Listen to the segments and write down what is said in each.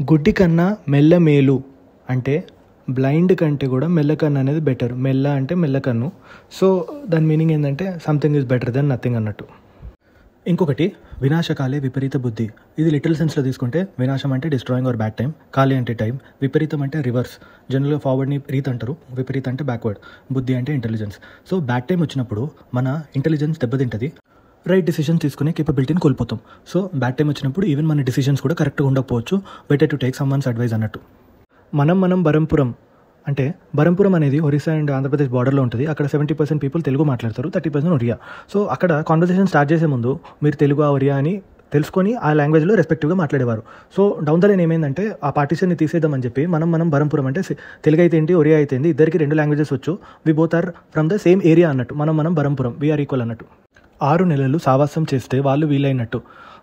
గుడ్డి కన్నా మెల్ల మేలు అంటే బ్లైండ్ కంటే కూడా మెల్లకన్ను అనేది బెటర్. మెల్ల అంటే మెల్లకన్ను. సో దాని మీనింగ్ ఏంటంటే something is better than nothing అన్నట్టు. ఇంకొకటి వినాశకాలే విపరీత బుద్ధి. ఇది లిటిల్ సెన్స్లో తీసుకుంటే వినాశం అంటే డిస్ట్రాయింగ్ ఆర్ బ్యాడ్ టైం, కాలే అంటే టైం, విపరీతం అంటే రివర్స్. జనరల్గా ఫార్వర్డ్ని రీత్ అంటారు, విపరీత అంటే బ్యాక్వర్డ్, బుద్ధి అంటే ఇంటెలిజెన్స్. సో బ్యాడ్ టైం వచ్చినప్పుడు మన ఇంటెలిజెన్స్ దెబ్బతింటుంది, రైట్ డిసిషన్ తీసుకునే కేపబిలిటీని కోల్పోతాం. సో బ్యాడ్ టైం వచ్చినప్పుడు ఈవెన్ మన డిసిషన్స్ కూడా కరెక్ట్గా ఉండకపోవచ్చు. Better to take some once advice అన్నట్టు. మనం బరంపురం అంటే బరంపురం అనేది ఒరిస్సా అండ్ ఆంధ్రప్రదేశ్ బార్డర్లో ఉంటుంది. అక్కడ 70% పీపుల్ తెలుగు మాట్లాడతారు, 30% ఒరియా. సో అక్కడ కాన్వర్సేషన్ స్టార్ట్ చేసే ముందు మీరు తెలుగు ఒరియా అని తెలుసుకొని ఆ లాంగ్వేజ్లో రెస్పెక్టివ్గా మాట్లాడేవారు. సో డౌన్ ద లైన్ ఏమైందంటే ఆ పార్టీషన్ని తీసేద్దామని చెప్పి మనం బరంపురం అంటే తెలుగు అయితే ఏంటి, ఒరియా అయితే ఏంటి, ఇద్దరికి 2 లాంగ్వేజెస్ వచ్చు, we both are from the same area అన్నట్టు. మనం బరంపురం, వీఆర్ ఈక్వల్ అన్నట్టు. 6 నెలలు సావాసం చేస్తే వాళ్ళు వీలైనట్టు.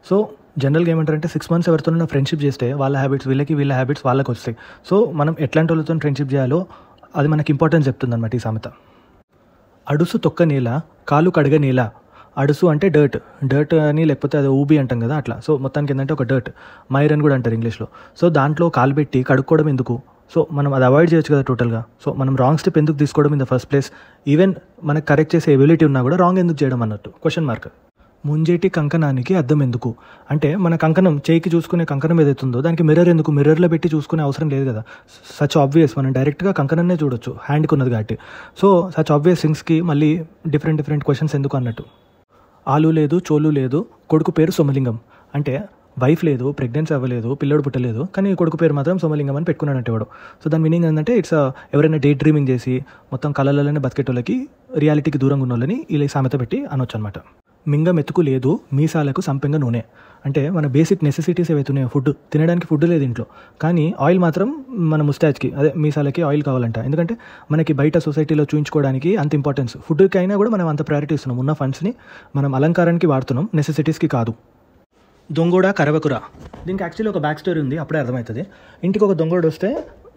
సో జనరల్గా ఏమంటారంటే 6 months ఎవరితోనైనా ఫ్రెండ్షిప్ చేస్తే వాళ్ళ హ్యాబిట్స్ వీళ్ళకి, వీళ్ళ హ్యాబిట్స్ వాళ్ళకి వస్తాయి. సో మనం ఎట్లాంటి వాళ్ళతో ఫ్రెండ్షిప్ చేయాలో అది మనకి ఇంపార్టెన్స్ చెప్తుంది అనమాట ఈ సామెత. అడుసు తొక్క నేల, కాలు కడగ నేల. అడుసు అంటే డర్ట్ అని, లేకపోతే అది ఊబి అంటాం కదా అట్లా. సో మొత్తానికి ఏంటంటే ఒక డర్ట్, మైర్ అని కూడా అంటారు ఇంగ్లీష్లో. సో దాంట్లో కాలు పెట్టి కడుక్కోవడం ఎందుకు? సో మనం అది అవాయిడ్ చేయొచ్చు కదా టోటల్గా. సో మనం రాంగ్ స్టెప్ ఎందుకు తీసుకోవడం in the first place? Even మనకు కరెక్ట్ చేసే ఎబిలిటీ ఉన్నా కూడా రాంగ్ ఎందుకు చేయడం అన్నట్టు క్వశ్చన్ మార్క్. ముంజేటి కంకణానికి అద్దం ఎందుకు అంటే మన కంకణం, చేయికి చూసుకునే కంకణం ఏదైతుందో దానికి మిర్రర్ ఎందుకు? మిర్రర్లో పెట్టి చూసుకునే అవసరం లేదు కదా. సచ్ ఆబ్వియస్, మనం డైరెక్ట్గా కంకణాన్నే చూడొచ్చు హ్యాండ్కి ఉన్నది కాబట్టి. సో సచ్ ఆబ్వియస్ థింగ్స్కి మళ్ళీ డిఫరెంట్ క్వశ్చన్స్ ఎందుకు అన్నట్టు. ఆలు లేదు, చోలు లేదు, కొడుకు పేరు సోమలింగం అంటే వైఫ్ లేదు, ప్రెగ్నెన్సీ అవ్వలేదు, పిల్లడు పుట్టలేదు, కానీ కొడుకు పేరు మాత్రం సోమలింగం అని పెట్టుకున్నాడంటే వాడు. సో దాని మీనింగ్ ఏంటంటే ఇట్స్ ఎవరైనా డే డ్రీమింగ్ చేసి మొత్తం కళలలోనే బతికేటోళ్ళకి, రియాలిటీకి దూరంగా ఉన్న వాళ్ళని ఇలా సామెత పెట్టి అనొచ్చు అనమాట. మింగ మెతుకు లేదు, మీసాలకు సంపెంగ నూనె అంటే మన బేసిక్ నెసెసిటీస్ ఏవైతున్నాయో, ఫుడ్ తినడానికి ఫుడ్ లేదు ఇంట్లో, కానీ ఆయిల్ మాత్రం మన ముస్టాచ్కి, అదే మీసాలకి ఆయిల్ కావాలంట. ఎందుకంటే మనకి బయట సొసైటీలో చూయించుకోవడానికి అంత ఇంపార్టెన్స్, ఫుడ్కి అయినా కూడా మనం అంత ప్రయారిటీ ఇస్తున్నాం. ఉన్న ఫండ్స్ని మనం అలంకారానికి వాడుతున్నాం, నెసెసిటీస్కి కాదు. దొంగోడా కరవకురా, దీనికి యాక్చువల్లీ ఒక బ్యాక్ స్టోరీ ఉంది, అప్పుడే అర్థమవుతుంది. ఇంటికి ఒక దొంగోడు వస్తే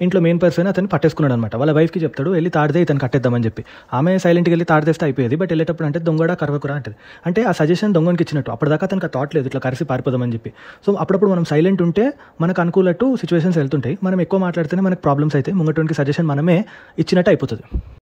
ఇంట్లో మెయిన్ పర్సన్ అతన్ని పట్టేసుకున్నాడు అనమాట. వాళ్ళ వైఫ్కి చెప్తాడు వెళ్ళి తాడితే ఇతను కట్టేద్దామని చెప్పి. ఆమె సైలెంట్గా వెళ్ళి తాడితేస్తే అయిపోయేది. బట్ వెళ్ళేటప్పుడు అంటే దొంగోడా కరవకురా అంటది. అంటే ఆ సజెషన్ దొంగనికి ఇచ్చినట్టు. అప్పటిదాకా అతనికి ఆ థాట్ లేదు ఇట్లా కరిసి పారిపోదామని చెప్పి. సో అప్పుడప్పుడు మనం సైలెంట్ ఉంటే మనకు అనుకూలట్టు సిచ్యువేషన్స్ వెళ్తుంటాయి. మనం ఎక్కువ మాట్లాడితేనే మనకు ప్రాబ్లమ్స్ అయితే ముంగటువంటి సజెషన్ మనమే ఇచ్చినట్టు అయిపోతుంది.